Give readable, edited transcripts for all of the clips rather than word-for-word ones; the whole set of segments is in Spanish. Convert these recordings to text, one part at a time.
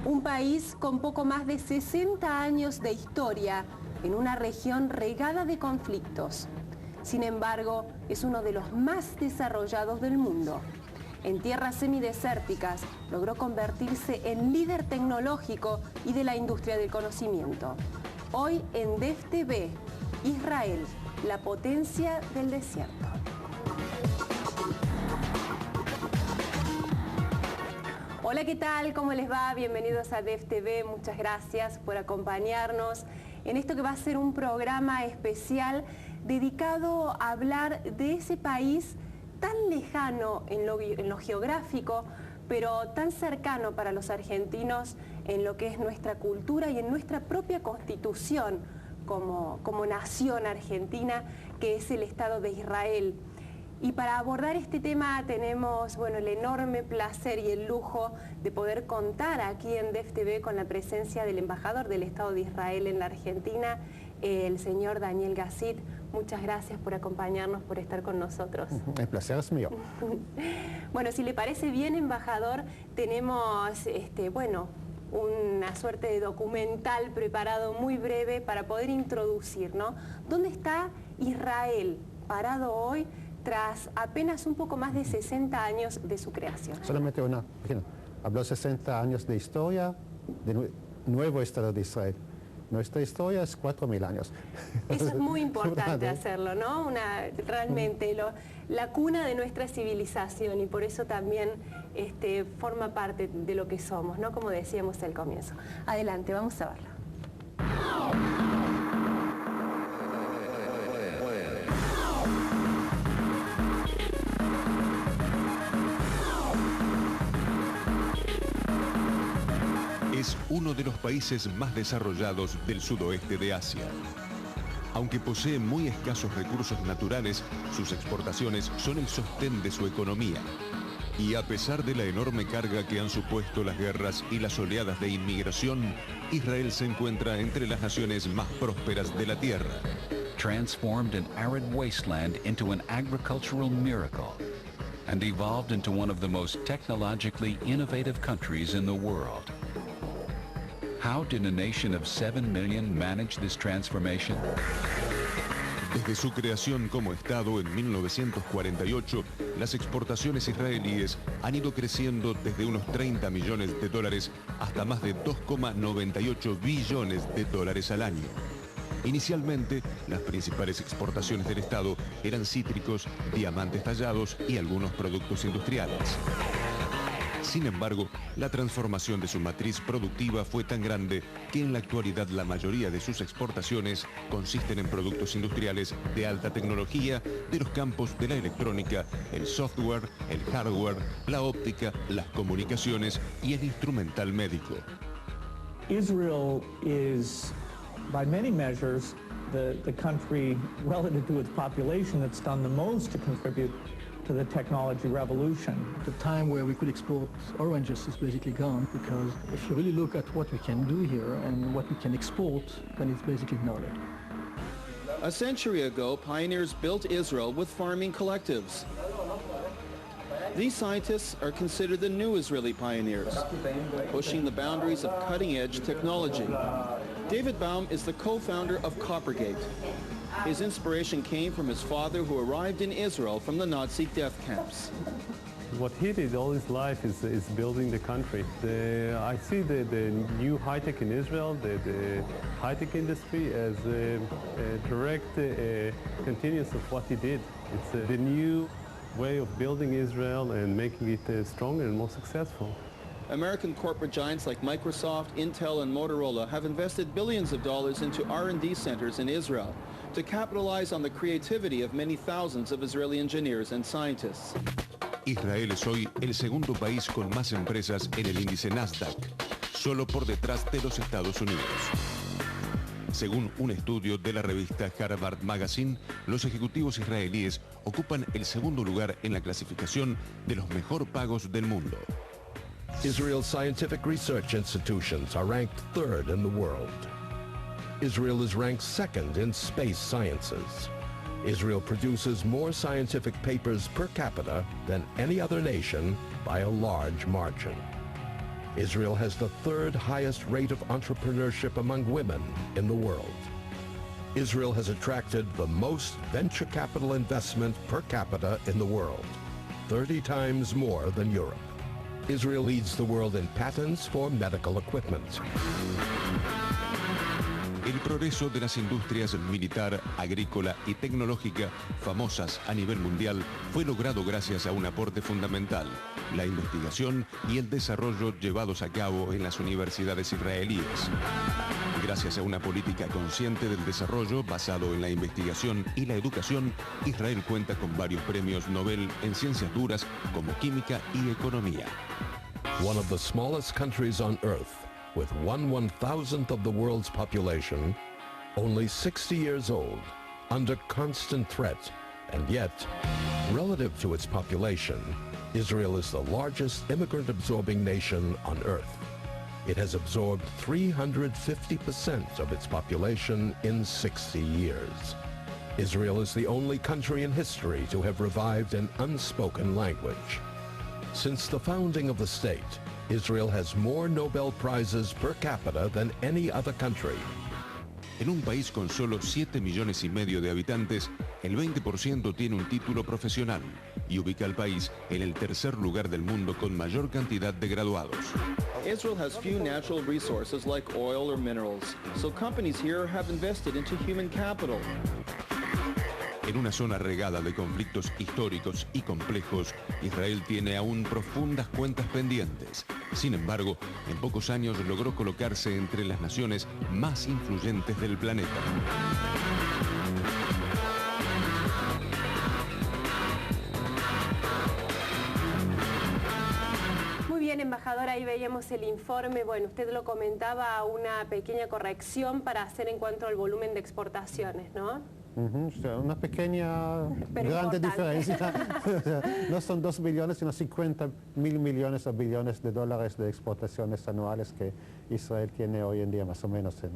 Un país con poco más de 60 años de historia en una región regada de conflictos. Sin embargo, es uno de los más desarrollados del mundo. En tierras semidesérticas logró convertirse en líder tecnológico y de la industria del conocimiento. Hoy en DEF TV, Israel, la potencia del desierto. Hola, ¿qué tal? ¿Cómo les va? Bienvenidos a DEF TV. Muchas gracias por acompañarnos en esto que va a ser un programa especial dedicado a hablar de ese país tan lejano en lo geográfico, pero tan cercano para los argentinos en lo que es nuestra cultura y en nuestra propia constitución como nación argentina, que es el Estado de Israel. Y para abordar este tema tenemos el enorme placer y el lujo de poder contar aquí en DEF TV con la presencia del embajador del Estado de Israel en la Argentina, el señor Daniel Gazit. Muchas gracias por acompañarnos, por estar con nosotros. El placer es mío. Bueno, si le parece bien, embajador, tenemos una suerte de documental preparado muy breve para poder introducir, ¿no? ¿Dónde está Israel parado hoy tras apenas un poco más de 60 años de su creación? Solamente una, habló 60 años de historia de nuevo Estado de Israel. Nuestra historia es 4.000 años. Eso es muy importante hacerlo, ¿no? Realmente la cuna de nuestra civilización, y por eso también forma parte de lo que somos, ¿no? Como decíamos al comienzo. Adelante, vamos a verla. Es uno de los países más desarrollados del sudoeste de Asia. Aunque posee muy escasos recursos naturales, sus exportaciones son el sostén de su economía. Y a pesar de la enorme carga que han supuesto las guerras y las oleadas de inmigración, Israel se encuentra entre las naciones más prósperas de la tierra. Transformed an arid wasteland into an agricultural miracle and evolved into one of the most technologically innovative countries in the world. How did a nation of 7 million manage this transformation? Desde su creación como Estado en 1948, las exportaciones israelíes han ido creciendo desde unos 30 millones de dólares hasta más de 2,98 billones de dólares al año. Inicialmente, las principales exportaciones del Estado eran cítricos, diamantes tallados y algunos productos industriales. Sin embargo, la transformación de su matriz productiva fue tan grande que en la actualidad la mayoría de sus exportaciones consisten en productos industriales de alta tecnología de los campos de la electrónica, el software, el hardware, la óptica, las comunicaciones y el instrumental médico. Israel is, by many measures, the country relative to its population that's done the most to contribute to the technology revolution. The time where we could export oranges is basically gone, because if you really look at what we can do here and what we can export, then it's basically nothing. A century ago, pioneers built Israel with farming collectives. These scientists are considered the new Israeli pioneers, pushing the boundaries of cutting-edge technology. David Baum is the co-founder of Coppergate. His inspiration came from his father, who arrived in Israel from the Nazi death camps. What he did all his life is building the country. I see the new high-tech in Israel, the high-tech industry, as a direct continuance of what he did. It's the new way of building Israel and making it stronger and more successful. American corporate giants like Microsoft, Intel, and Motorola have invested billions of dollars into R&D centers in Israel to capitalize on the creativity of many thousands of Israeli engineers and scientists. Israel es hoy el segundo país con más empresas en el índice Nasdaq, solo por detrás de los Estados Unidos. Según un estudio de la revista Harvard Magazine, los ejecutivos israelíes ocupan el segundo lugar en la clasificación de los mejor pagos del mundo. Israel's scientific research institutions are ranked third in the world. Israel is ranked second in space sciences. Israel produces more scientific papers per capita than any other nation by a large margin. Israel has the third highest rate of entrepreneurship among women in the world. Israel has attracted the most venture capital investment per capita in the world, 30 times more than Europe. Israel leads the world in patents for medical equipment. El progreso de las industrias militar, agrícola y tecnológica, famosas a nivel mundial, fue logrado gracias a un aporte fundamental: la investigación y el desarrollo llevados a cabo en las universidades israelíes. Gracias a una política consciente del desarrollo basado en la investigación y la educación, Israel cuenta con varios premios Nobel en ciencias duras como química y economía. One of the smallest countries on earth, with 1/1000th of the world's population, only 60 years old, under constant threat, and yet, relative to its population, Israel is the largest immigrant-absorbing nation on earth. It has absorbed 350% of its population in 60 years. Israel is the only country in history to have revived an unspoken language. Since the founding of the state, Israel has more Nobel Prizes per capita than any other country. En un país con solo 7,5 millones de habitantes, el 20% tiene un título profesional y ubica al país en el tercer lugar del mundo con mayor cantidad de graduados. Israel has few natural resources like oil or minerals, so companies here have invested into human capital. En una zona regada de conflictos históricos y complejos, Israel tiene aún profundas cuentas pendientes. Sin embargo, en pocos años logró colocarse entre las naciones más influyentes del planeta. Muy bien, embajador, ahí veíamos el informe. Bueno, usted lo comentaba, una pequeña corrección para hacer en cuanto al volumen de exportaciones, ¿no? O sea, una pequeña, pero grande importante. diferencia. O sea, no son 2 billones, sino 50.000 millones o billones de dólares de exportaciones anuales que Israel tiene hoy en día, más o menos, en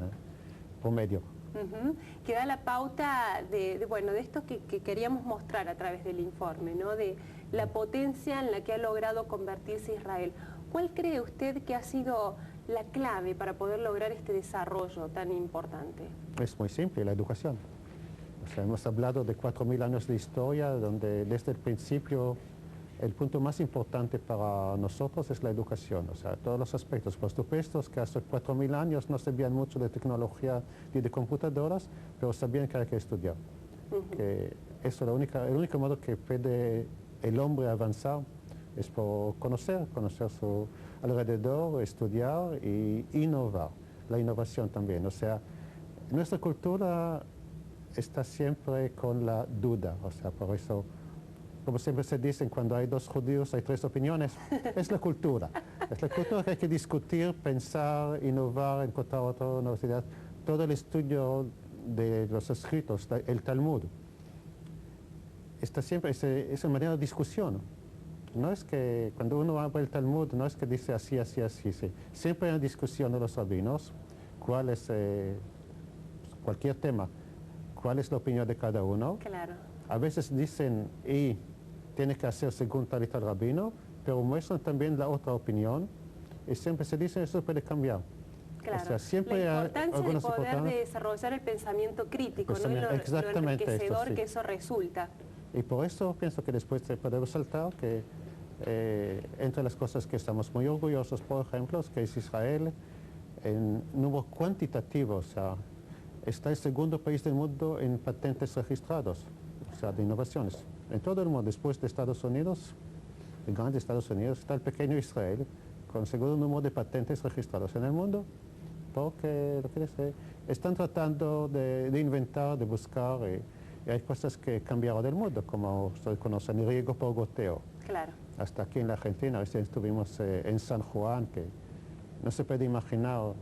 promedio. Que da la pauta de esto que queríamos mostrar a través del informe, ¿no? De la potencia en la que ha logrado convertirse Israel. ¿Cuál cree usted que ha sido la clave para poder lograr este desarrollo tan importante? Es muy simple, la educación. O sea, hemos hablado de 4.000 años de historia, donde desde el principio el punto más importante para nosotros es la educación. O sea, todos los aspectos. Por supuesto que hace 4.000 años no sabían mucho de tecnología ni de computadoras, pero sabían que hay que estudiar. Que eso es el único modo que puede el hombre avanzar, es por conocer su alrededor, estudiar y innovar. La innovación también. O sea, nuestra cultura está siempre con la duda, o sea, por eso, como siempre se dice, cuando hay 2 judíos hay 3 opiniones, es la cultura. Es la cultura que hay que discutir, pensar, innovar, encontrar otra universidad. Todo el estudio de los escritos, el Talmud, está siempre, es una manera de discusión. No es que cuando uno abre el Talmud, no es que dice así, así, así, sí. Siempre hay una discusión de los rabinos, cuál es cualquier tema. ¿Cuál es la opinión de cada uno? Claro. A veces dicen, y tiene que hacer según tal y tal rabino, pero muestran también la otra opinión, y siempre se dice, eso puede cambiar. Claro. O sea, siempre la importancia de poder importantes. desarrollar el pensamiento crítico, ¿no? Y lo Exactamente enriquecedor esto, sí. que eso resulta. Y por eso pienso que después se puede resaltar que entre las cosas que estamos muy orgullosos, por ejemplo, es que es Israel en número cuantitativo, o sea, está el segundo país del mundo en patentes registrados, o sea, de innovaciones. En todo el mundo, después de Estados Unidos, el grande Estados Unidos, está el pequeño Israel, con el segundo número de patentes registrados en el mundo, porque están tratando de inventar, de buscar, y hay cosas que cambiaron del mundo, como ustedes conocen, el riego por goteo. Claro. Hasta aquí en la Argentina, recién estuvimos en San Juan, que no se puede imaginar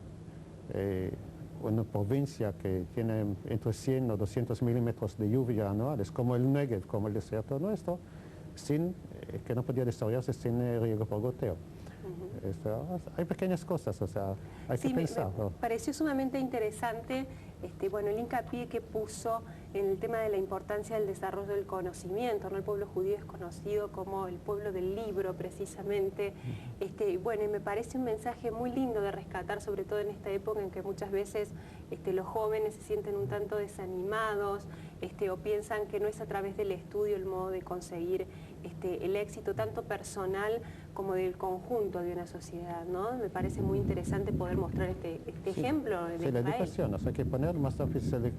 una provincia que tiene entre 100 o 200 milímetros de lluvia anuales, como el Negev, como el desierto nuestro, sin, que no podía desarrollarse sin riego por goteo. Hay pequeñas cosas, o sea, hay que pensar. Me pareció sumamente interesante bueno, el hincapié que puso en el tema de la importancia del desarrollo del conocimiento, ¿no? El pueblo judío es conocido como el pueblo del libro, precisamente. Bueno, y me parece un mensaje muy lindo de rescatar, sobre todo en esta época en que muchas veces los jóvenes se sienten un tanto desanimados, o piensan que no es a través del estudio el modo de conseguir el éxito tanto personal como del conjunto de una sociedad, ¿no? Me parece muy interesante poder mostrar este ejemplo de Israel. La educación, o sea, hay que poner más oficial,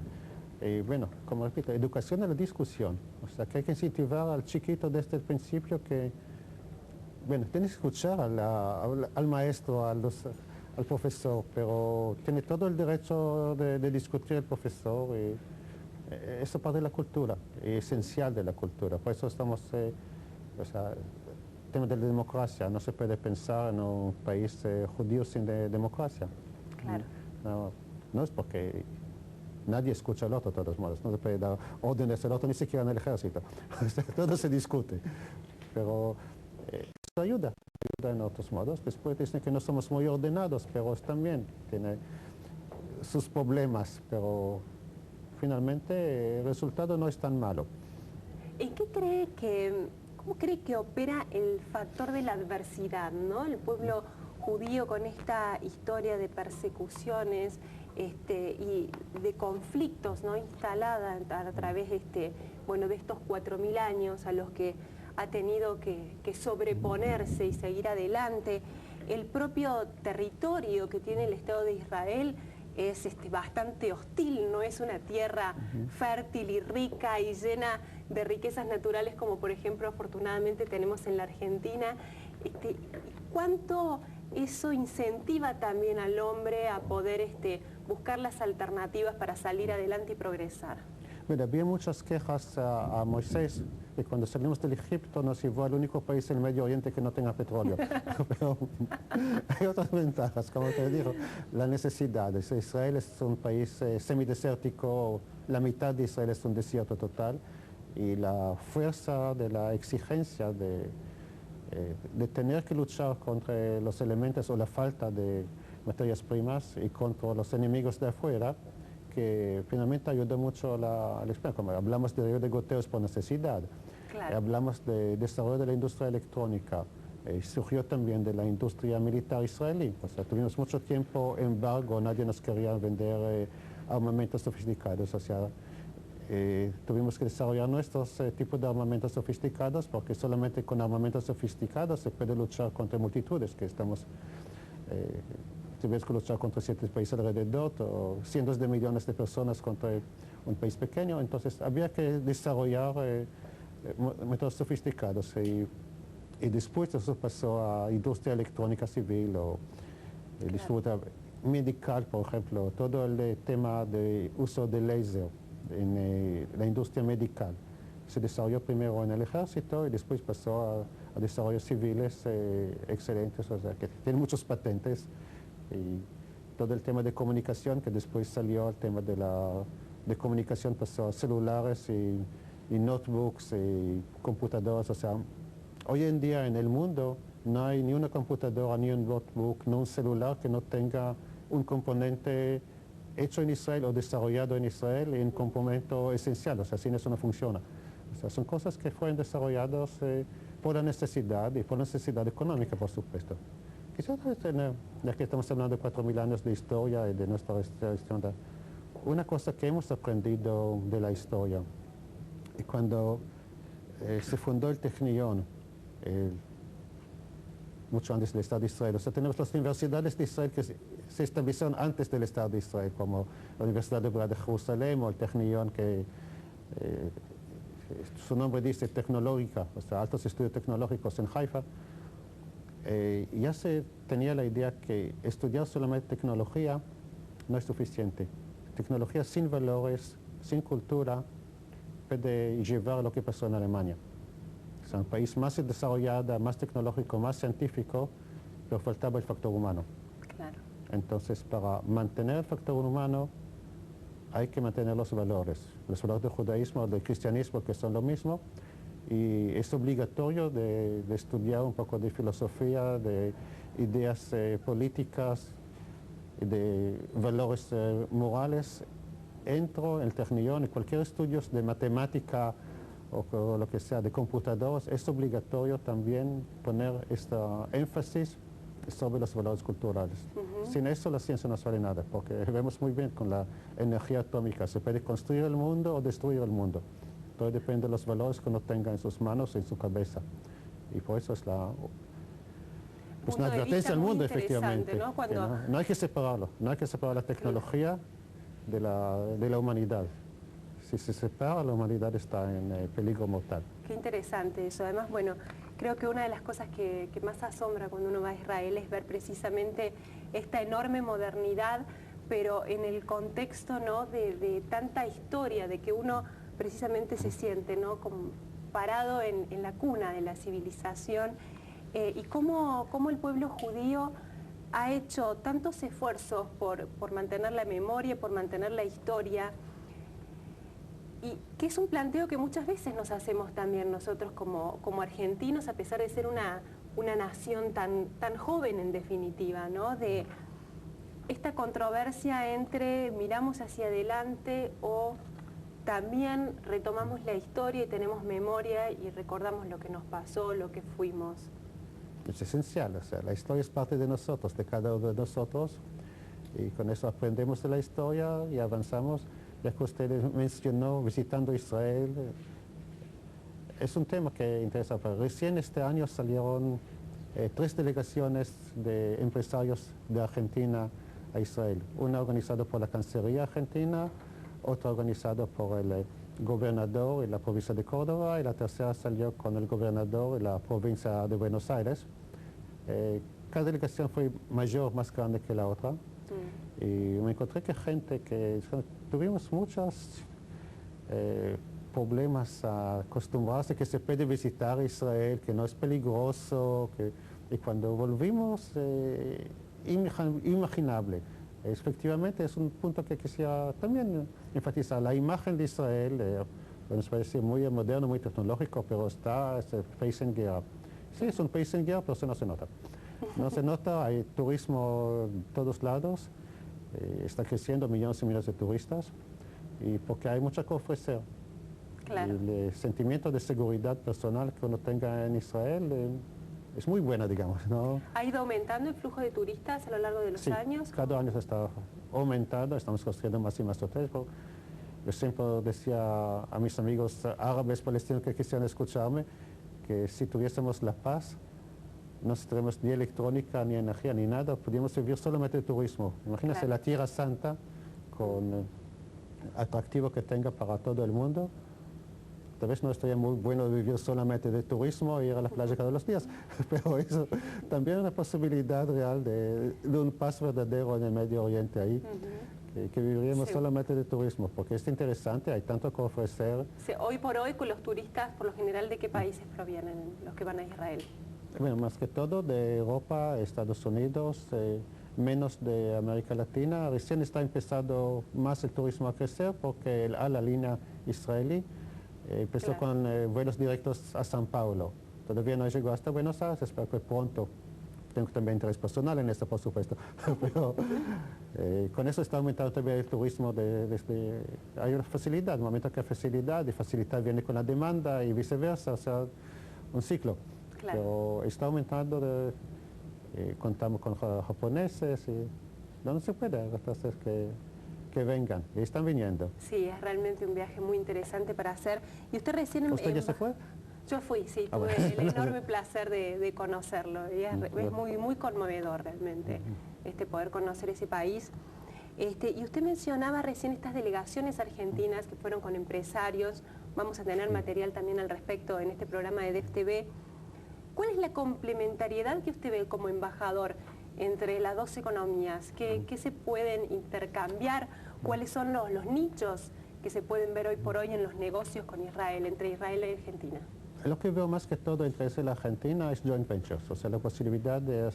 bueno, como repito, educación a la discusión, o sea, que hay que incentivar al chiquito desde el principio que, bueno, tiene que escuchar al maestro, al profesor, pero tiene todo el derecho de discutir el profesor, y eso parte de la cultura, es esencial de la cultura, por eso estamos, o sea, el tema de la democracia, no se puede pensar en un país judío sin democracia. Claro. No es porque nadie escucha al otro de todos modos, no se puede dar órdenes al otro ni siquiera en el ejército, todo se discute, pero eso ayuda en otros modos. Después dicen que no somos muy ordenados, pero también tiene sus problemas, pero finalmente el resultado no es tan malo. ¿En qué cómo cree que opera el factor de la adversidad, ¿no? El pueblo judío con esta historia de persecuciones y de conflictos, ¿no? Instalada a través bueno, de estos 4000 años a los que ha tenido que sobreponerse y seguir adelante. El propio territorio que tiene el Estado de Israel es bastante hostil, no es una tierra fértil y rica y llena de riquezas naturales como por ejemplo afortunadamente tenemos en la Argentina. ¿Cuánto eso incentiva también al hombre a poder buscar las alternativas para salir adelante y progresar? Mira, había muchas quejas a Moisés que cuando salimos del Egipto nos llevó al único país en el Medio Oriente que no tenga petróleo. Pero hay otras ventajas, como te digo, la necesidad. Israel es un país semidesértico, la mitad de Israel es un desierto total, y la fuerza de la exigencia de tener que luchar contra los elementos o la falta de materias primas y contra los enemigos de afuera, que finalmente ayudó mucho a la experiencia. Como hablamos de río de goteos por necesidad, claro. Hablamos de desarrollo de la industria electrónica, surgió también de la industria militar israelí. O sea, tuvimos mucho tiempo embargo, nadie nos quería vender armamentos sofisticados. O sea, tuvimos que desarrollar nuestros tipos de armamentos sofisticados porque solamente con armamentos sofisticados se puede luchar contra multitudes que estamos... tuvimos que luchar contra 7 países alrededor, o cientos de millones de personas contra un país pequeño, entonces había que desarrollar métodos sofisticados y después eso pasó a industria electrónica civil o industria medical, por ejemplo, todo el tema de uso de láser en la industria medical. Se desarrolló primero en el ejército y después pasó a desarrollos civiles excelentes, o sea, que tienen muchos patentes. Y todo el tema de comunicación, que después salió el tema de comunicación, pasó a celulares y notebooks y computadoras. O sea, hoy en día en el mundo no hay ni una computadora, ni un notebook, ni un celular que no tenga un componente hecho en Israel o desarrollado en Israel y un componente esencial. O sea, sin eso no funciona. O sea, son cosas que fueron desarrolladas por la necesidad y por la necesidad económica, por supuesto. Quizás, ya que estamos hablando de 4000 años de historia y de nuestra historia, una cosa que hemos aprendido de la historia, y cuando se fundó el Technion, mucho antes del Estado de Israel, o sea, tenemos las universidades de Israel que se establecieron antes del Estado de Israel, como la Universidad Hebrea de Jerusalén o el Technion, que su nombre dice tecnológica, o sea, altos estudios tecnológicos en Haifa. Ya se tenía la idea que estudiar solamente tecnología no es suficiente. Tecnología sin valores, sin cultura, puede llevar a lo que pasó en Alemania. Es un país más desarrollado, más tecnológico, más científico, pero faltaba el factor humano. Claro. Entonces, para mantener el factor humano, hay que mantener los valores del judaísmo, del cristianismo, que son lo mismo. Y es obligatorio de estudiar un poco de filosofía, de ideas políticas, de valores morales entro en el Technion, en cualquier estudio de matemática o lo que sea, de computadoras, es obligatorio también poner este énfasis sobre los valores culturales. Sin eso la ciencia no vale nada, porque vemos muy bien con la energía atómica, se puede construir el mundo o destruir el mundo. Todo depende de los valores que uno tenga en sus manos, en su cabeza. Y por eso es una advertencia al mundo, efectivamente. ¿No? No hay que separarlo, no hay que separar la tecnología de la humanidad. Si se separa, la humanidad está en peligro mortal. Qué interesante eso. Además, bueno, creo que una de las cosas que más asombra cuando uno va a Israel es ver precisamente esta enorme modernidad, pero en el contexto, ¿no?, de tanta historia, de que uno precisamente se siente, ¿no?, como parado en la cuna de la civilización, y cómo el pueblo judío ha hecho tantos esfuerzos por mantener la memoria, por mantener la historia, y que es un planteo que muchas veces nos hacemos también nosotros como argentinos, a pesar de ser una nación tan joven en definitiva, ¿no?, de esta controversia entre miramos hacia adelante o también retomamos la historia y tenemos memoria y recordamos lo que nos pasó, lo que fuimos. Es esencial, o sea, la historia es parte de nosotros, de cada uno de nosotros, y con eso aprendemos de la historia y avanzamos. Ya que usted mencionó visitando Israel, es un tema que interesa. Recién este año salieron 3 delegaciones de empresarios de Argentina a Israel. Una organizada por la Cancillería Argentina, otra organizada por el gobernador en la provincia de Córdoba y la tercera salió con el gobernador en la provincia de Buenos Aires. Cada delegación fue mayor, más grande que la otra. Y me encontré que tuvimos muchos problemas a acostumbrarse que se puede visitar Israel, que no es peligroso, y cuando volvimos, inimaginable. Efectivamente es un punto que quisiera también enfatizar. La imagen de Israel, nos parece muy moderno, muy tecnológico, pero es el país en guerra. Sí, es un país en guerra, pero eso no se nota. No se nota, hay turismo en todos lados, está creciendo millones y millones de turistas, y porque hay mucho que ofrecer. Claro. El sentimiento de seguridad personal que uno tenga en Israel es muy buena, digamos, ¿no? ¿Ha ido aumentando el flujo de turistas a lo largo de los años? Cada año se está aumentando, estamos construyendo más y más hoteles. Yo siempre decía a mis amigos árabes palestinos que quisieran escucharme que si tuviésemos la paz, no tendríamos ni electrónica, ni energía, ni nada, podríamos vivir solamente de turismo. Imagínense la Tierra Santa con atractivo que tenga para todo el mundo. Tal vez no estaría muy bueno vivir solamente de turismo e ir a la playa cada los días, pero eso también es una posibilidad real de un paz verdadero en el Medio Oriente ahí, que viviríamos solamente de turismo, porque es interesante, hay tanto que ofrecer. Sí, hoy por hoy, con los turistas, por lo general, ¿de qué países provienen los que van a Israel? Bueno, más que todo de Europa, Estados Unidos, menos de América Latina. Recién está empezando más el turismo a crecer porque el ala línea israelí empezó con vuelos directos a San Paulo. Todavía no llegó hasta Buenos Aires, espero que pronto. Tengo también interés personal en esto, por supuesto. Pero con eso está aumentando también el turismo. Hay una facilidad, un momento que hay facilidad, y facilidad viene con la demanda y viceversa, o sea, un ciclo. Claro. Pero está aumentando, contamos con japoneses y no se puede, entonces que vengan, y están viniendo. Sí, es realmente un viaje muy interesante para hacer. ¿Y usted recién... ¿Usted ya se fue? Yo fui, sí, tuve el enorme placer de conocerlo. Y es muy conmovedor realmente poder conocer ese país. Y usted mencionaba recién estas delegaciones argentinas que fueron con empresarios. Vamos a tener material también al respecto en este programa de DefTV. ¿Cuál es la complementariedad que usted ve como embajador entre las dos economías? ¿Qué se pueden intercambiar? ¿Cuáles son los nichos que se pueden ver hoy por hoy en los negocios con Israel, entre Israel y Argentina? Lo que veo más que todo entre Israel y Argentina es joint ventures, o sea, la posibilidad de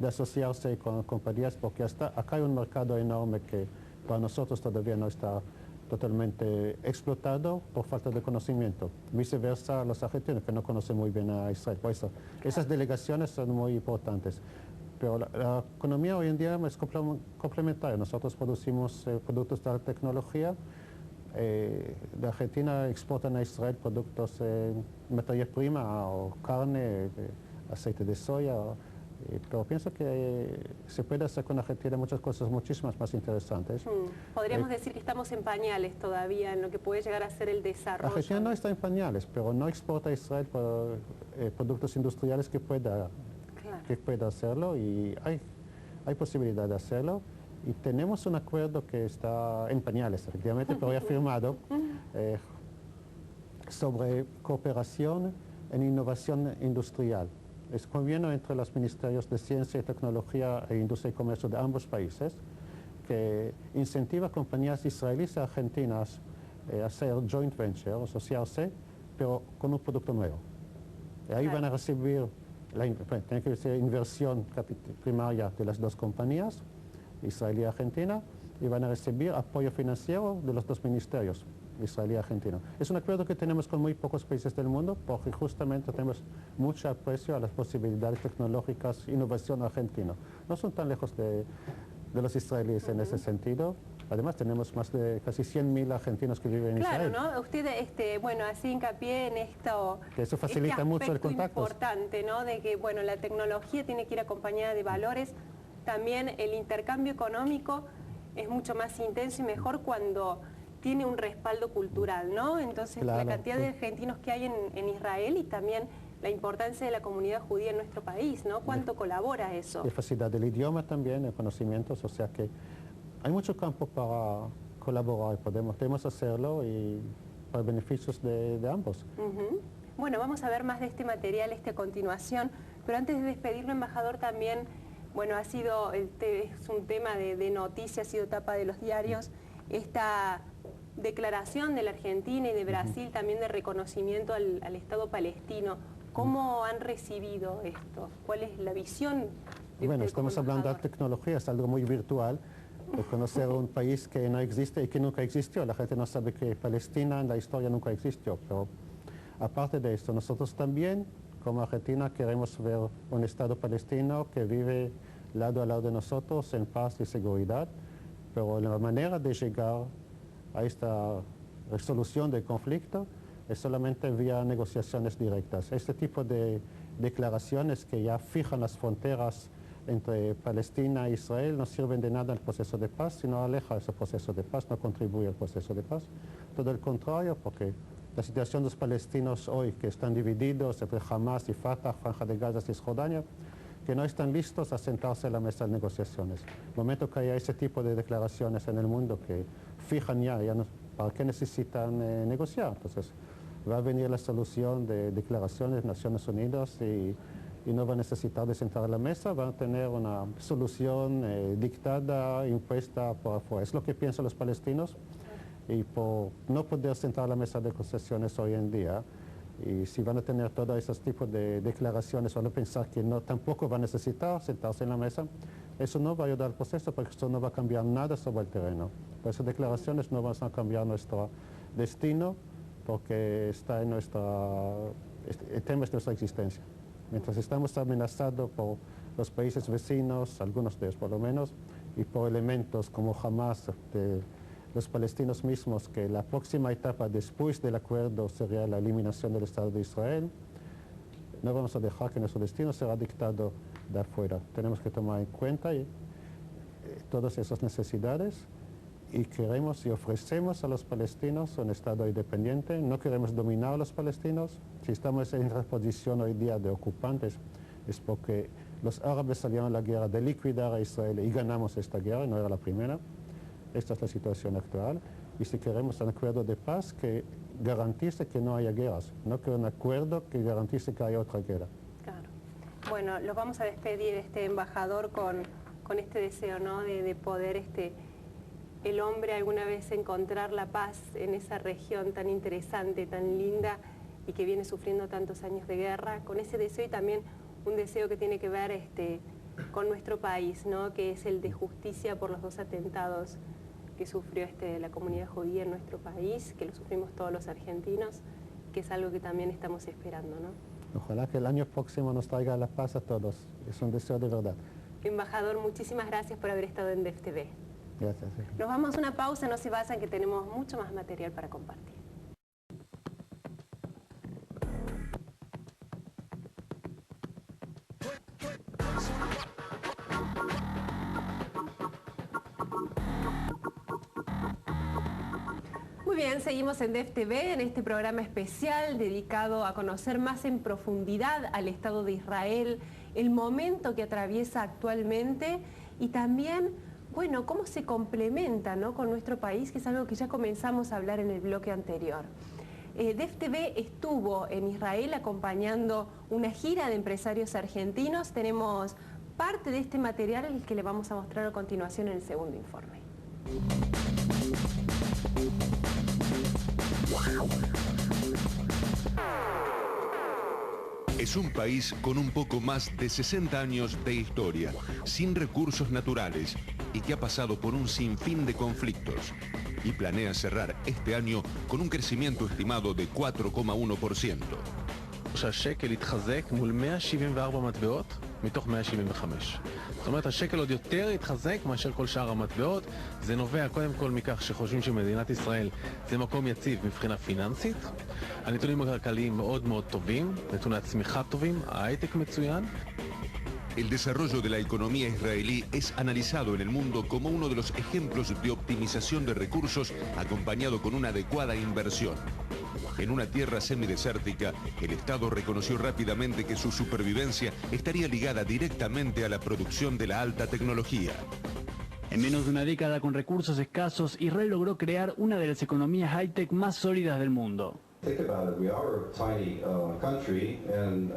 asociarse con compañías, porque hasta acá hay un mercado enorme que para nosotros todavía no está totalmente explotado por falta de conocimiento. Viceversa, los argentinos que no conocen muy bien a Israel. Por eso, esas delegaciones son muy importantes. Pero la economía hoy en día es complementaria. Nosotros producimos productos de alta tecnología De Argentina exportan a Israel productos, materia prima o carne, aceite de soya, pero pienso que se puede hacer con Argentina muchas cosas muchísimas más interesantes. Podríamos decir que estamos en pañales todavía en lo que puede llegar a ser el desarrollo. Argentina no está en pañales, pero no exporta a Israel por, productos industriales que pueda hacerlo, y hay posibilidad de hacerlo. Y tenemos un acuerdo que está en pañales, efectivamente, pero ya firmado, sobre cooperación en innovación industrial. Es convenio entre los ministerios de Ciencia y Tecnología e Industria y Comercio de ambos países, que incentiva a compañías israelíes y argentinas a hacer joint venture, asociarse, pero con un producto nuevo. Y ahí van a recibir, tiene que ser inversión primaria de las dos compañías, israelí y argentina, y van a recibir apoyo financiero de los dos ministerios, israelí y argentino. Es un acuerdo que tenemos con muy pocos países del mundo, porque justamente tenemos mucho aprecio a las posibilidades tecnológicas, innovación argentina. No son tan lejos de los israelíes en ese sentido. Además, tenemos más de casi 100.000 argentinos que viven en Israel. Claro, ¿no? Usted, bueno, así hincapié en esto. Que eso facilita mucho el contacto. Importante, ¿no? De que, bueno, la tecnología tiene que ir acompañada de valores. También el intercambio económico es mucho más intenso y mejor cuando tiene un respaldo cultural, ¿no? Entonces, la cantidad de argentinos que hay en Israel y también la importancia de la comunidad judía en nuestro país, ¿no? ¿Cuánto colabora eso? La facilidad del idioma también, el conocimientos, o sea que hay mucho campo para colaborar, podemos hacerlo y para beneficios de ambos. Bueno, vamos a ver más de este material a continuación, pero antes de despedirlo, embajador, también, bueno, es un tema de noticias, ha sido tapa de los diarios, esta declaración de la Argentina y de Brasil también de reconocimiento al Estado palestino. ¿Cómo han recibido esto? ¿Cuál es la visión de Bueno, usted estamos como hablando de embajador? tecnología, es algo muy virtual, de conocer un país que no existe y que nunca existió. La gente no sabe que Palestina en la historia nunca existió, pero aparte de esto, nosotros también, como Argentina, queremos ver un Estado palestino que vive lado a lado de nosotros en paz y seguridad, pero la manera de llegar a esta resolución del conflicto es solamente vía negociaciones directas. Este tipo de declaraciones que ya fijan las fronteras entre Palestina e Israel no sirven de nada en el proceso de paz, sino aleja ese proceso de paz, no contribuye al proceso de paz. Todo el contrario, porque la situación de los palestinos hoy, que están divididos entre Hamas y Fatah, Franja de Gaza y Cisjordania, que no están listos a sentarse a la mesa de negociaciones. En el momento que haya ese tipo de declaraciones en el mundo que fijan ya no, ¿para qué necesitan negociar? Entonces, va a venir la solución de declaraciones de Naciones Unidas y no va a necesitar de sentar a la mesa, va a tener una solución dictada, impuesta por afuera. Es lo que piensan los palestinos, y por no poder sentar a la mesa de negociaciones hoy en día, y si van a tener todos esos tipos de declaraciones, van a pensar que tampoco va a necesitar sentarse en la mesa, eso no va a ayudar al proceso, porque eso no va a cambiar nada sobre el terreno. Por esas declaraciones no van a cambiar nuestro destino, porque está en el tema es nuestra existencia. Mientras estamos amenazados por los países vecinos, algunos de ellos por lo menos, y por elementos como Hamas, de los palestinos mismos, que la próxima etapa después del acuerdo sería la eliminación del Estado de Israel, no vamos a dejar que nuestro destino sea dictado de afuera. Tenemos que tomar en cuenta todas esas necesidades, y queremos y ofrecemos a los palestinos un Estado independiente. No queremos dominar a los palestinos. Si estamos en esta posición hoy día de ocupantes, es porque los árabes salieron a la guerra de liquidar a Israel y ganamos esta guerra, no era la primera. Esta es la situación actual. Y si queremos un acuerdo de paz que garantice que no haya guerras, no que un acuerdo que garantice que haya otra guerra. Claro. Bueno, los vamos a despedir, embajador, con este deseo, ¿no?, de poder el hombre alguna vez encontrar la paz en esa región tan interesante, tan linda, y que viene sufriendo tantos años de guerra, con ese deseo, y también un deseo que tiene que ver con nuestro país, ¿no?, que es el de justicia por los 2 atentados que sufrió la comunidad judía en nuestro país, que lo sufrimos todos los argentinos, que es algo que también estamos esperando, ¿no? Ojalá que el año próximo nos traiga la paz a todos. Es un deseo de verdad. Embajador, muchísimas gracias por haber estado en DEF TV. Gracias. Sí. Nos vamos a una pausa, no se vayan que tenemos mucho más material para compartir. Muy bien, seguimos en DEF TV, en este programa especial dedicado a conocer más en profundidad al Estado de Israel, el momento que atraviesa actualmente y también, bueno, cómo se complementa, ¿no?, con nuestro país, que es algo que ya comenzamos a hablar en el bloque anterior. DEF TV estuvo en Israel acompañando una gira de empresarios argentinos. Tenemos parte de este material el que le vamos a mostrar a continuación en el segundo informe. Es un país con un poco más de 60 años de historia, sin recursos naturales y que ha pasado por un sinfín de conflictos y planea cerrar este año con un crecimiento estimado de 4,1%. שהשקל יתחזק מול 174 מטבעות מתוך 175. זאת אומרת, השקל עוד יותר יתחזק מאשר כל שאר המטבעות. זה נובע קודם כל מכך שחושבים שמדינת ישראל זה מקום יציב מבחינה פיננסית. הנתונים הכלכליים מאוד מאוד טובים, נתוני הצמיחה טובים, ההייטק מצוין. El desarrollo de la economía israelí es analizado en el mundo como uno de los ejemplos de optimización de recursos acompañado con una adecuada inversión. En una tierra semidesértica, el Estado reconoció rápidamente que su supervivencia estaría ligada directamente a la producción de la alta tecnología. En menos de una década con recursos escasos, Israel logró crear una de las economías high-tech más sólidas del mundo. Think about it, we are a tiny country, and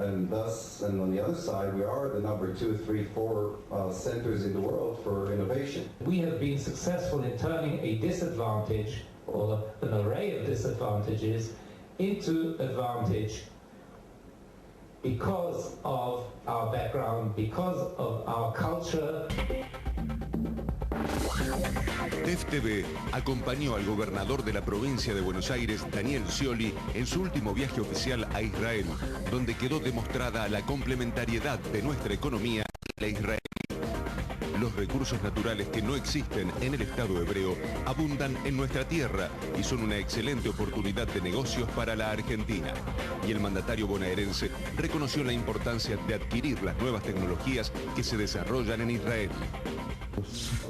on the other side, we are the number 2, 3, 4 centers in the world for innovation. We have been successful in turning a disadvantage, or an array of disadvantages, into advantage because of our background, because of our culture. DEF TV acompañó al gobernador de la provincia de Buenos Aires, Daniel Scioli, en su último viaje oficial a Israel, donde quedó demostrada la complementariedad de nuestra economía y la israelí. Los recursos naturales que no existen en el Estado hebreo abundan en nuestra tierra y son una excelente oportunidad de negocios para la Argentina. Y el mandatario bonaerense reconoció la importancia de adquirir las nuevas tecnologías que se desarrollan en Israel.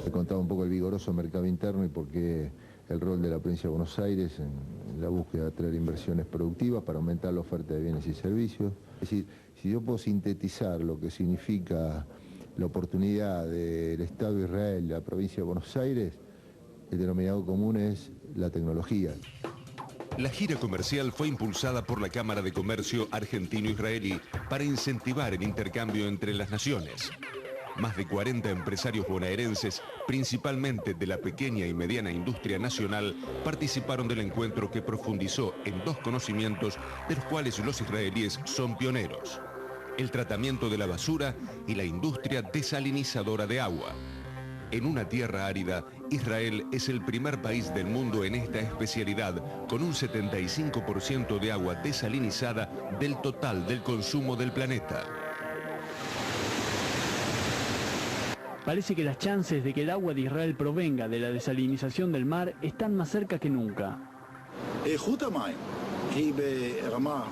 He contado un poco el vigoroso mercado interno y por qué el rol de la provincia de Buenos Aires en la búsqueda de atraer inversiones productivas para aumentar la oferta de bienes y servicios. Es decir, si yo puedo sintetizar lo que significa la oportunidad del Estado de Israel y la provincia de Buenos Aires, el denominador común es la tecnología. La gira comercial fue impulsada por la Cámara de Comercio argentino-israelí para incentivar el intercambio entre las naciones. Más de 40 empresarios bonaerenses, principalmente de la pequeña y mediana industria nacional, participaron del encuentro que profundizó en dos conocimientos de los cuales los israelíes son pioneros: el tratamiento de la basura y la industria desalinizadora de agua. En una tierra árida, Israel es el primer país del mundo en esta especialidad, con un 75% de agua desalinizada del total del consumo del planeta. Parece que las chances de que el agua de Israel provenga de la desalinización del mar están más cerca que nunca. איכות המים היא ברמה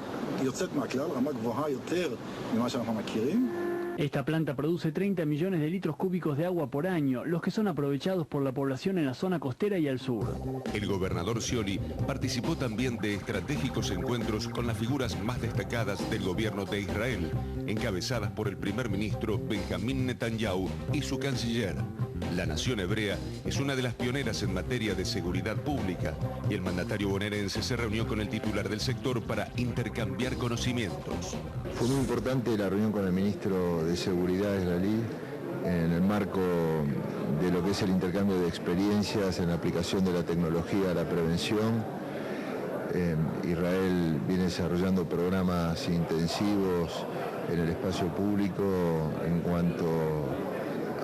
יוצאת מהכלל, רמה גבוהה יותר ממה שאנחנו מכירים. Esta planta produce 30 millones de litros cúbicos de agua por año, los que son aprovechados por la población en la zona costera y al sur. El gobernador Scioli participó también de estratégicos encuentros con las figuras más destacadas del gobierno de Israel, encabezadas por el primer ministro Benjamín Netanyahu y su canciller. La nación hebrea es una de las pioneras en materia de seguridad pública y el mandatario bonaerense se reunió con el titular del sector para intercambiar conocimientos. Fue muy importante la reunión con el ministro de Seguridad israelí en el marco de lo que es el intercambio de experiencias en la aplicación de la tecnología a la prevención. Israel viene desarrollando programas intensivos en el espacio público en cuanto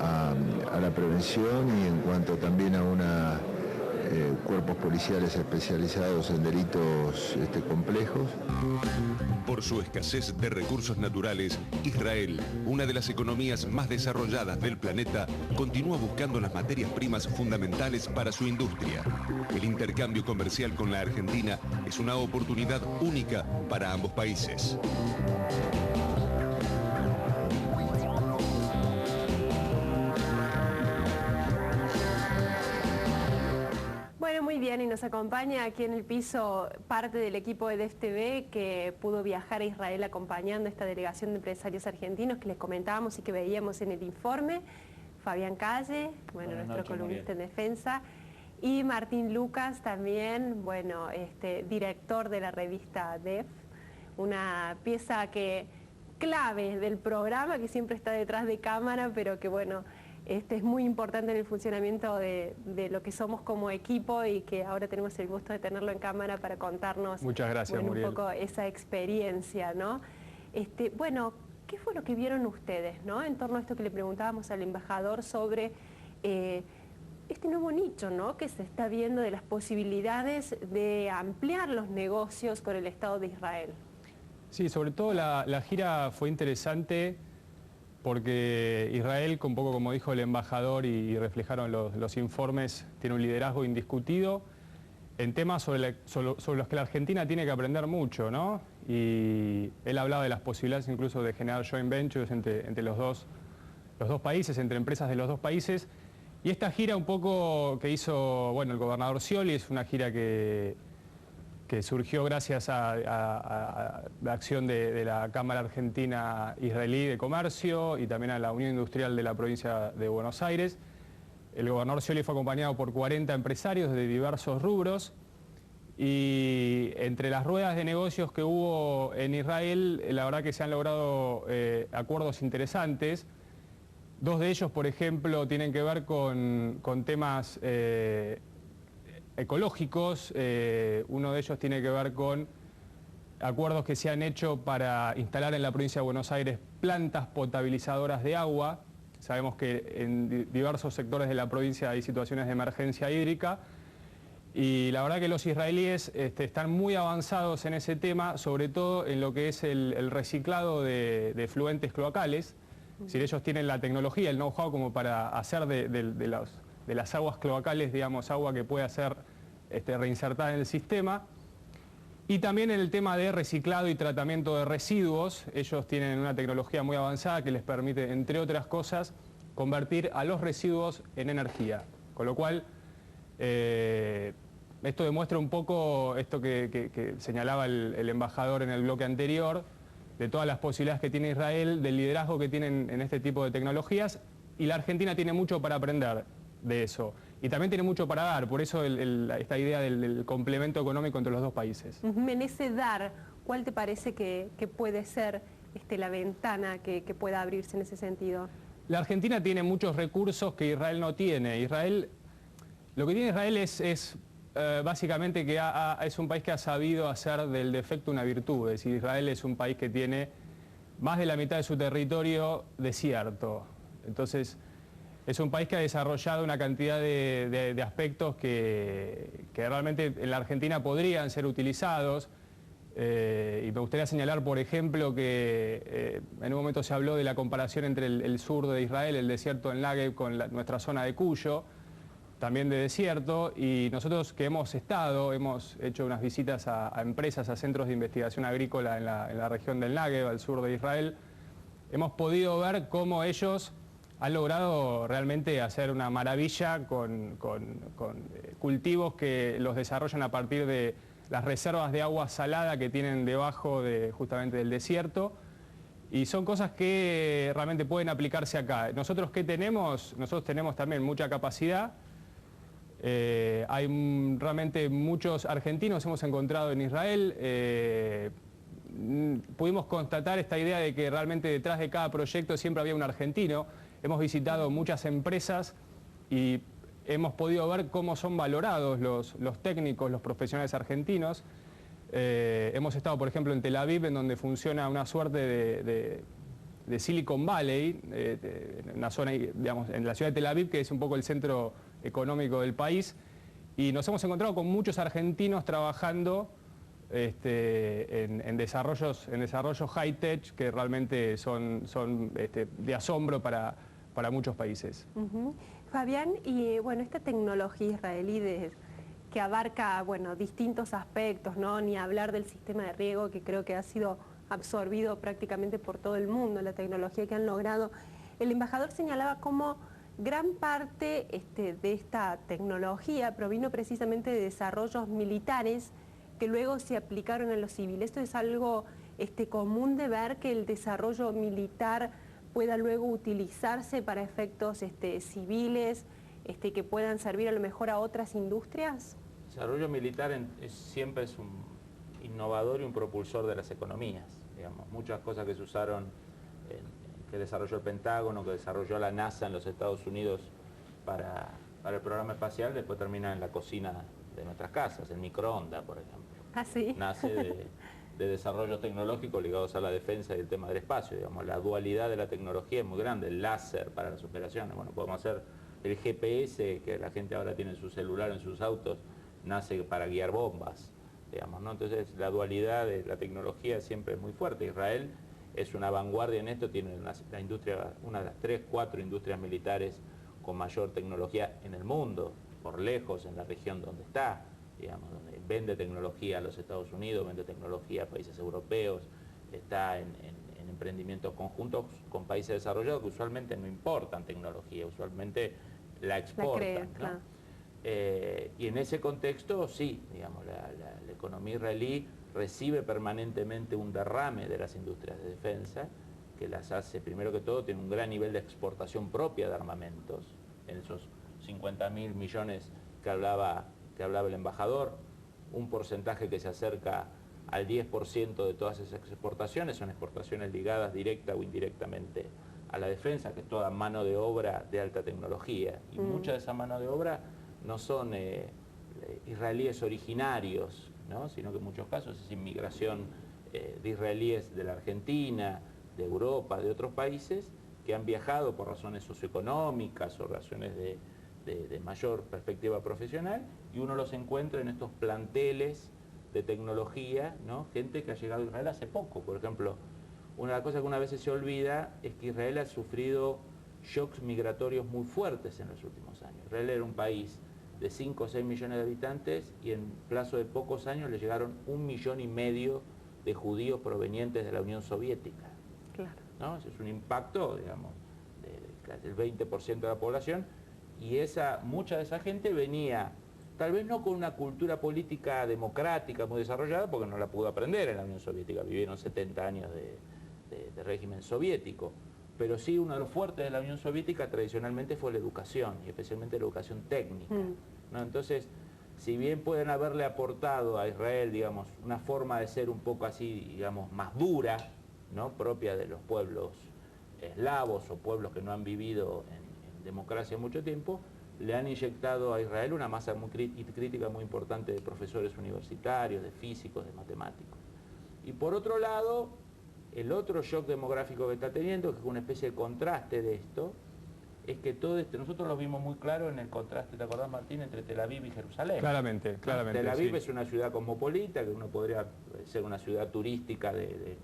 a la prevención y en cuanto también a una cuerpos policiales especializados en delitos complejos. Por su escasez de recursos naturales, Israel, una de las economías más desarrolladas del planeta, continúa buscando las materias primas fundamentales para su industria. El intercambio comercial con la Argentina es una oportunidad única para ambos países. Bueno, muy bien, y nos acompaña aquí en el piso parte del equipo de DefTV que pudo viajar a Israel acompañando esta delegación de empresarios argentinos que les comentábamos y que veíamos en el informe. Fabián Calle, bueno, nuestro columnista en defensa, y Martín Lucas también, bueno, director de la revista DEF, una pieza clave del programa que siempre está detrás de cámara, pero que bueno, es muy importante en el funcionamiento de lo que somos como equipo y que ahora tenemos el gusto de tenerlo en cámara para contarnos. Muchas gracias, un poco esa experiencia, ¿no? Bueno, ¿qué fue lo que vieron ustedes, ¿no? En torno a esto que le preguntábamos al embajador sobre este nuevo nicho, ¿no?, que se está viendo de las posibilidades de ampliar los negocios con el Estado de Israel. Sí, sobre todo la gira fue interesante porque Israel, un poco como dijo el embajador y reflejaron los informes, tiene un liderazgo indiscutido en temas sobre los que la Argentina tiene que aprender mucho, ¿no? Y él hablaba de las posibilidades incluso de generar joint ventures entre los dos países, entre empresas de los dos países. Y esta gira un poco que hizo, bueno, el gobernador Scioli, es una gira que surgió gracias a la acción de la Cámara Argentina Israelí de Comercio y también a la Unión Industrial de la provincia de Buenos Aires. El gobernador Scioli fue acompañado por 40 empresarios de diversos rubros y entre las ruedas de negocios que hubo en Israel, la verdad que se han logrado acuerdos interesantes. Dos de ellos, por ejemplo, tienen que ver con temas ecológicos. Uno de ellos tiene que ver con acuerdos que se han hecho para instalar en la provincia de Buenos Aires plantas potabilizadoras de agua. Sabemos que en diversos sectores de la provincia hay situaciones de emergencia hídrica y la verdad que los israelíes están muy avanzados en ese tema, sobre todo en lo que es el reciclado de efluentes cloacales. Es decir, ellos tienen la tecnología, el know-how como para hacer de las aguas cloacales, digamos, agua que pueda ser reinsertada en el sistema. Y también en el tema de reciclado y tratamiento de residuos, ellos tienen una tecnología muy avanzada que les permite, entre otras cosas, convertir a los residuos en energía. Con lo cual, esto demuestra un poco esto que señalaba el embajador en el bloque anterior, de todas las posibilidades que tiene Israel, del liderazgo que tienen en este tipo de tecnologías, y la Argentina tiene mucho para aprender de eso. Y también tiene mucho para dar, por eso esta idea del complemento económico entre los dos países. En ese dar, ¿cuál te parece que puede ser la ventana que pueda abrirse en ese sentido? La Argentina tiene muchos recursos que Israel no tiene. Lo que tiene Israel es básicamente que es un país que ha sabido hacer del defecto una virtud. Es decir, Israel es un país que tiene más de la mitad de su territorio desierto. Entonces, es un país que ha desarrollado una cantidad de aspectos que realmente en la Argentina podrían ser utilizados. Y me gustaría señalar, por ejemplo, que en un momento se habló de la comparación entre el sur de Israel, el desierto del Negev, con nuestra zona de Cuyo, también de desierto, y nosotros que hemos hecho unas visitas a empresas, a centros de investigación agrícola en la región del Negev, al sur de Israel, hemos podido ver cómo ellos han logrado realmente hacer una maravilla con cultivos que los desarrollan a partir de las reservas de agua salada que tienen debajo justamente del desierto, y son cosas que realmente pueden aplicarse acá. ¿Nosotros qué tenemos? Nosotros tenemos también mucha capacidad. Hay realmente muchos argentinos hemos encontrado en Israel. Pudimos constatar esta idea de que realmente detrás de cada proyecto siempre había un argentino. Hemos visitado muchas empresas y hemos podido ver cómo son valorados los técnicos, los profesionales argentinos. Hemos estado, por ejemplo, en Tel Aviv, en donde funciona una suerte de Silicon Valley, en una zona, digamos, en la ciudad de Tel Aviv, que es un poco el centro económico del país, Y nos hemos encontrado con muchos argentinos trabajando en desarrollos high-tech que realmente son de asombro para muchos países. Fabián, y bueno, esta tecnología israelí que abarca, bueno, distintos aspectos, ¿no? Ni hablar del sistema de riego, que creo que ha sido absorbido prácticamente por todo el mundo, la tecnología que han logrado. El embajador señalaba cómo gran parte de esta tecnología provino precisamente de desarrollos militares que luego se aplicaron en lo civil. ¿Esto es algo común de ver, que el desarrollo militar pueda luego utilizarse para efectos civiles, que puedan servir a lo mejor a otras industrias? El desarrollo militar siempre es un innovador y un propulsor de las economías. Digamos, muchas cosas que se usaron, que desarrolló el Pentágono, que desarrolló la NASA en los Estados Unidos para el programa espacial, después terminan en la cocina de nuestras casas, el microondas, por ejemplo. ¿Ah, sí? Nace de desarrollos tecnológicos ligados a la defensa y el tema del espacio. Digamos, la dualidad de la tecnología es muy grande, el láser para las operaciones. Bueno, podemos hacer el GPS que la gente ahora tiene en su celular, en sus autos, nace para guiar bombas, digamos, ¿no? Entonces la dualidad de la tecnología siempre es muy fuerte. Israel es una vanguardia en esto, tiene la industria, una de las 3, 4 industrias militares con mayor tecnología en el mundo, por lejos, en la región donde está, digamos, donde vende tecnología a los Estados Unidos, vende tecnología a países europeos, está en emprendimientos conjuntos con países desarrollados que usualmente no importan tecnología, usualmente la exportan, crean, ¿no? claro. Y en ese contexto, sí, digamos, la economía israelí recibe permanentemente un derrame de las industrias de defensa, que las hace, primero que todo, tiene un gran nivel de exportación propia de armamentos, en esos 50.000 millones que hablaba el embajador, un porcentaje que se acerca al 10% de todas esas exportaciones son exportaciones ligadas directa o indirectamente a la defensa, que es toda mano de obra de alta tecnología, y mucha de esa mano de obra no son israelíes originarios, ¿no? Sino que en muchos casos es inmigración de israelíes de la Argentina, de Europa, de otros países, que han viajado por razones socioeconómicas o razones de mayor perspectiva profesional, y uno los encuentra en estos planteles de tecnología, ¿no? Gente que ha llegado a Israel hace poco. Por ejemplo, una de las cosas que una vez se olvida es que Israel ha sufrido shocks migratorios muy fuertes en los últimos años. Israel era un país de 5 o 6 millones de habitantes y en plazo de pocos años le llegaron 1,5 millones de judíos provenientes de la Unión Soviética. Claro. ¿No? Ese es un impacto, digamos, del 20% de la población, y mucha de esa gente venía, tal vez no con una cultura política democrática muy desarrollada, porque no la pudo aprender en la Unión Soviética, vivieron 70 años de régimen soviético, pero sí uno de los fuertes de la Unión Soviética tradicionalmente fue la educación, y especialmente la educación técnica, ¿no? Entonces, si bien pueden haberle aportado a Israel, digamos, una forma de ser un poco así, digamos, más dura, ¿no? Propia de los pueblos eslavos o pueblos que no han vivido en democracia mucho tiempo, le han inyectado a Israel una masa muy crítica muy importante de profesores universitarios, de físicos, de matemáticos. Y por otro lado, el otro shock demográfico que está teniendo, que es una especie de contraste de esto, es que todo nosotros lo vimos muy claro en el contraste, ¿te acordás, Martín?, entre Tel Aviv y Jerusalén. Claramente. Tel Aviv sí. Es una ciudad cosmopolita, que uno podría ser una ciudad turística de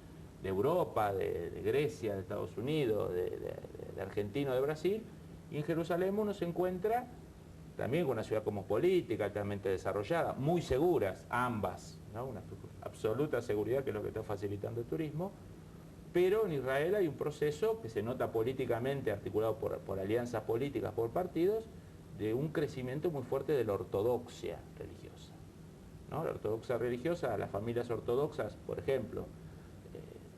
Europa, de Grecia, de Estados Unidos, de Argentina, de Brasil, y en Jerusalén uno se encuentra también con una ciudad cosmopolita, altamente desarrollada, muy seguras, ambas, ¿no? Una absoluta seguridad, que es lo que está facilitando el turismo, pero en Israel hay un proceso que se nota políticamente, articulado por alianzas políticas, por partidos, de un crecimiento muy fuerte de la ortodoxia religiosa, ¿no? La ortodoxia religiosa, las familias ortodoxas, por ejemplo,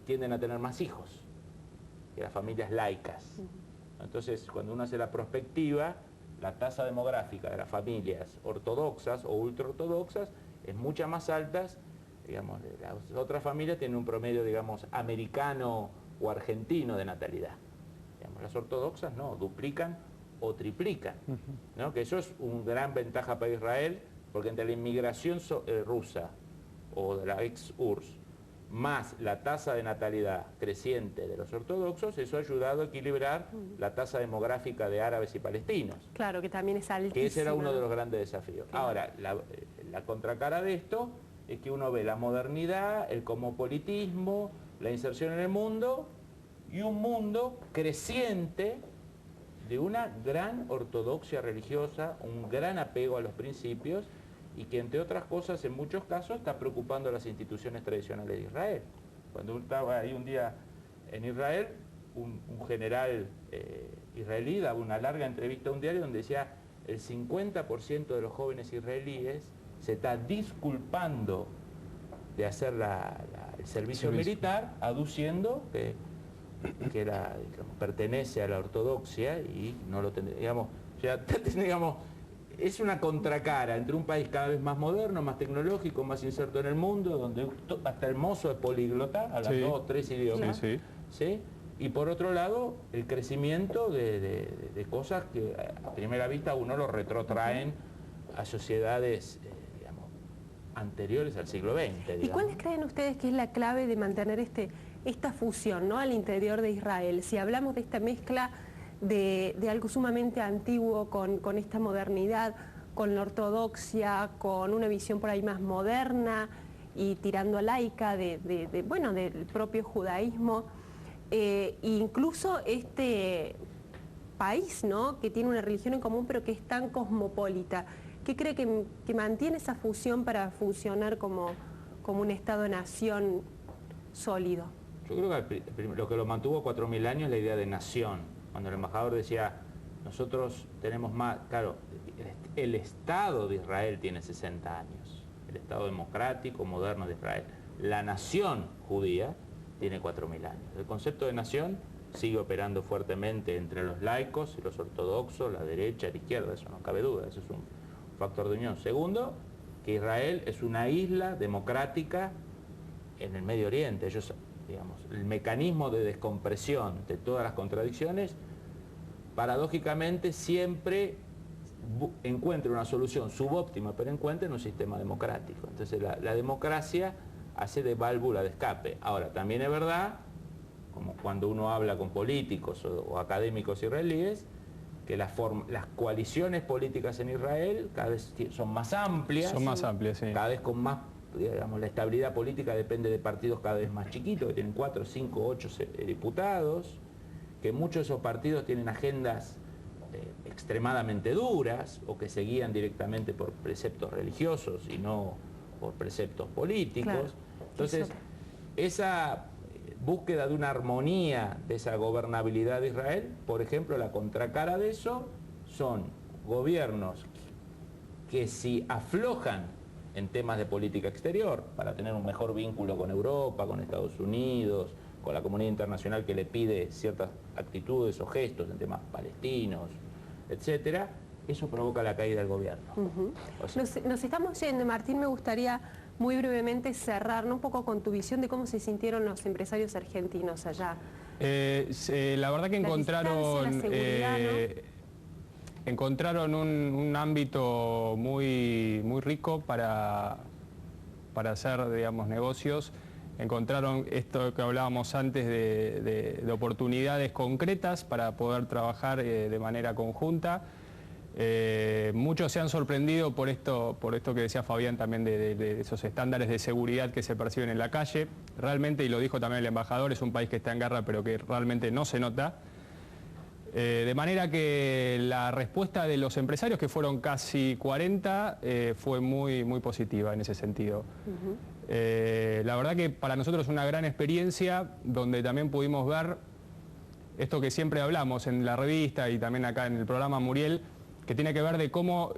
tienden a tener más hijos que las familias laicas. Entonces, cuando uno hace la prospectiva, la tasa demográfica de las familias ortodoxas o ultraortodoxas es mucha más alta, digamos, las otras familias tienen un promedio, digamos, americano o argentino de natalidad. Digamos, las ortodoxas no, duplican o triplican, ¿no? Que eso es una gran ventaja para Israel, porque entre la inmigración rusa o de la ex-URSS más la tasa de natalidad creciente de los ortodoxos, eso ha ayudado a equilibrar la tasa demográfica de árabes y palestinos. Claro, que también es altísima. Que ese era uno de los grandes desafíos. Claro. Ahora, la contracara de esto es que uno ve la modernidad, el cosmopolitismo, la inserción en el mundo y un mundo creciente de una gran ortodoxia religiosa, un gran apego a los principios y que, entre otras cosas, en muchos casos está preocupando a las instituciones tradicionales de Israel. Cuando estaba ahí un día en Israel, un general israelí daba una larga entrevista a un diario donde decía el 50% de los jóvenes israelíes se está disculpando de hacer el servicio militar, aduciendo que digamos, pertenece a la ortodoxia y no lo tendría, digamos, o sea, digamos, es una contracara entre un país cada vez más moderno, más tecnológico, más inserto en el mundo, donde hasta el mozo es políglota, habla 2 o 3 idiomas, ¿sí? Y por otro lado, el crecimiento de cosas que a primera vista uno lo retrotraen a sociedades digamos, anteriores al siglo XX. Digamos. ¿Y cuáles creen ustedes que es la clave de mantener esta fusión, ¿no?, al interior de Israel? Si hablamos de esta mezcla de algo sumamente antiguo con esta modernidad, con la ortodoxia, con una visión por ahí más moderna y tirando a laica bueno, del propio judaísmo, incluso este país, ¿no?, que tiene una religión en común pero que es tan cosmopolita. ¿Qué cree que mantiene esa fusión para funcionar como un Estado-nación sólido? Yo creo que lo que lo mantuvo 4000 años es la idea de nación. Cuando el embajador decía, nosotros tenemos más, claro, el Estado de Israel tiene 60 años, el Estado democrático, moderno de Israel. La nación judía tiene 4000 años. El concepto de nación sigue operando fuertemente entre los laicos y los ortodoxos, la derecha y la izquierda, eso no cabe duda, eso es un factor de unión. Segundo, que Israel es una isla democrática en el Medio Oriente. Ellos, digamos, el mecanismo de descompresión de todas las contradicciones, paradójicamente siempre encuentra una solución subóptima, pero encuentra en un sistema democrático. Entonces la democracia hace de válvula de escape. Ahora, también es verdad, como cuando uno habla con políticos o académicos israelíes, que las coaliciones políticas en Israel cada vez son más amplias. Son más amplias, sí. Cada vez con más, digamos, la estabilidad política depende de partidos cada vez más chiquitos, que tienen 4, 5, 8 diputados, que muchos de esos partidos tienen agendas extremadamente duras o que se guían directamente por preceptos religiosos y no por preceptos políticos. Claro. Entonces, esa búsqueda de una armonía de esa gobernabilidad de Israel, por ejemplo, la contracara de eso son gobiernos que si aflojan en temas de política exterior para tener un mejor vínculo con Europa, con Estados Unidos, con la comunidad internacional que le pide ciertas actitudes o gestos en temas palestinos, etcétera, eso provoca la caída del gobierno. O sea, nos estamos yendo, Martín, me gustaría muy brevemente cerrar un poco con tu visión de cómo se sintieron los empresarios argentinos allá. La verdad que encontraron un ámbito muy rico para hacer, digamos, negocios. Encontraron esto que hablábamos antes de oportunidades concretas para poder trabajar de manera conjunta. Muchos se han sorprendido por esto que decía Fabián también de esos estándares de seguridad que se perciben en la calle. Realmente, y lo dijo también el embajador, es un país que está en guerra pero que realmente no se nota. De manera que la respuesta de los empresarios, que fueron casi 40, fue muy positiva en ese sentido. La verdad que para nosotros es una gran experiencia donde también pudimos ver esto que siempre hablamos en la revista y también acá en el programa Muriel, que tiene que ver de cómo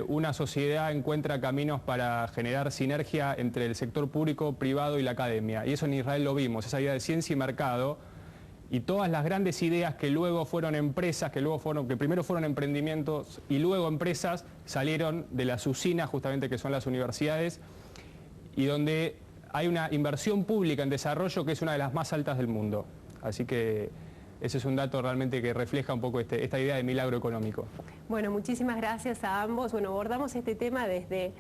una sociedad encuentra caminos para generar sinergia entre el sector público, privado y la academia. Y eso en Israel lo vimos, esa idea de ciencia y mercado, y todas las grandes ideas que luego fueron empresas, que primero fueron emprendimientos y luego empresas, salieron de las usinas justamente que son las universidades, y donde hay una inversión pública en desarrollo que es una de las más altas del mundo. Así que ese es un dato realmente que refleja un poco esta idea de milagro económico. Bueno, muchísimas gracias a ambos. Bueno, abordamos este tema desde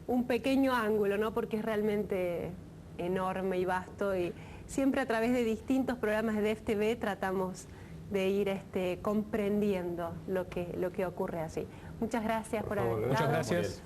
un pequeño ángulo, ¿no? Porque es realmente enorme y vasto, y siempre a través de distintos programas de DEF TV tratamos de ir comprendiendo lo que ocurre allí. Muchas gracias por haber estado. Muchas gracias.